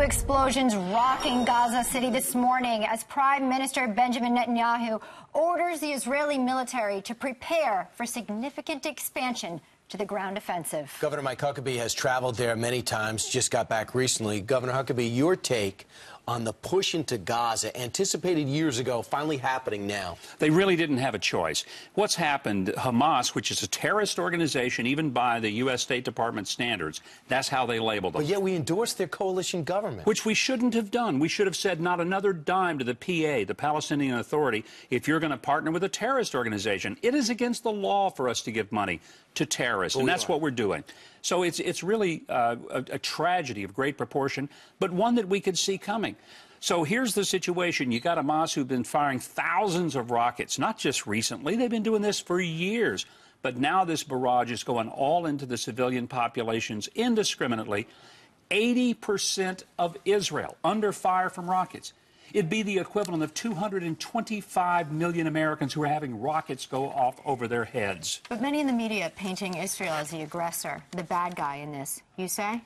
explosions rocking Gaza City this morning as Prime Minister Benjamin Netanyahu orders the Israeli military to prepare for significant expansion to the ground offensive. Governor Mike Huckabee has traveled there many times, just got back recently. Governor Huckabee, your take on the push into Gaza, anticipated years ago, finally happening now. They really didn't have a choice. What's happened, Hamas, which is a terrorist organization, even by the U.S. State Department standards, that's how they labeled them. But yet we endorsed their coalition government. Which we shouldn't have done. We should have said not another dime to the PA, the Palestinian Authority, if you're going to partner with a terrorist organization. It is against the law for us to give money to terrorists, and that's what we're doing. So it's really a tragedy of great proportion, but one that we could see coming. So here's the situation. You got Hamas who've been firing thousands of rockets, not just recently. They've been doing this for years. But now this barrage is going all into the civilian populations indiscriminately. 80% of Israel under fire from rockets. It'd be the equivalent of 225 million Americans who are having rockets go off over their heads. But many in the media painting Israel as the aggressor, the bad guy in this. You say?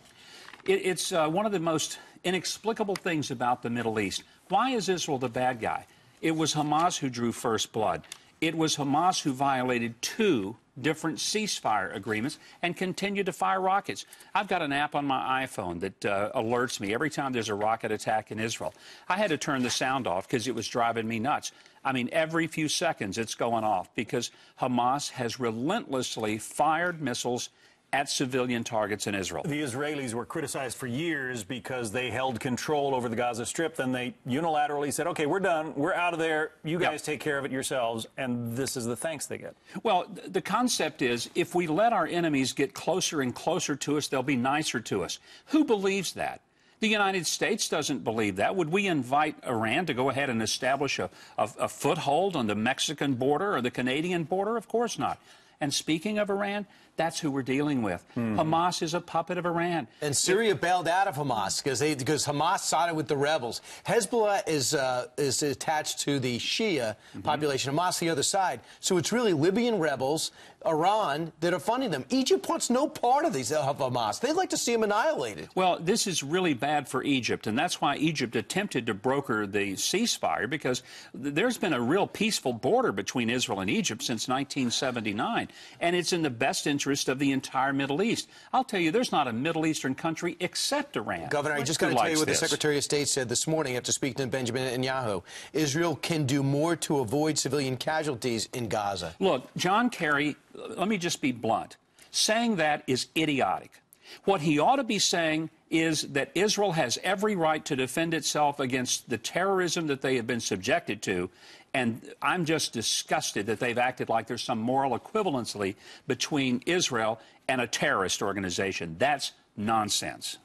It's one of the most inexplicable things about the Middle East. Why is Israel the bad guy? It was Hamas who drew first blood. It was Hamas who violated 2 different ceasefire agreements and continued to fire rockets. I've got an app on my iPhone that alerts me every time there's a rocket attack in Israel. I had to turn the sound off because it was driving me nuts. I mean, every few seconds it's going off because Hamas has relentlessly fired missiles at civilian targets in Israel. The Israelis were criticized for years because they held control over the Gaza Strip. Then they unilaterally said, okay, we're done. We're out of there. You guys take care of it yourselves. And this is the thanks they get. Well, the concept is if we let our enemies get closer and closer to us, they'll be nicer to us. Who believes that? The United States doesn't believe that. Would we invite Iran to go ahead and establish a foothold on the Mexican border or the Canadian border? Of course not. And speaking of Iran, that's who we're dealing with. Hamas is a puppet of Iran. And Syria bailed out of Hamas because Hamas sided with the rebels. Hezbollah is attached to the Shia population, Hamas the other side. So it's really Libyan rebels, Iran, that are funding them. Egypt wants no part of these of Hamas. They'd like to see them annihilated. Well, this is really bad for Egypt, and that's why Egypt attempted to broker the ceasefire, because there's been a real peaceful border between Israel and Egypt since 1979, and it's in the best interest of the entire Middle East. I'll tell you, there's not a Middle Eastern country except Iran. Governor, I just got to tell you what the Secretary of State said this morning after speaking to Benjamin Netanyahu. Israel can do more to avoid civilian casualties in Gaza. Look, John Kerry, let me just be blunt. Saying that is idiotic. What he ought to be saying is that Israel has every right to defend itself against the terrorism that they have been subjected to, and I'm just disgusted that they've acted like there's some moral equivalency between Israel and a terrorist organization. That's nonsense.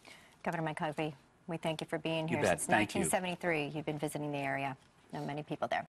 Governor Mike Huckabee, we thank you for being here. You bet. Since Thank you. 1973, you've been visiting the area. Know many people there.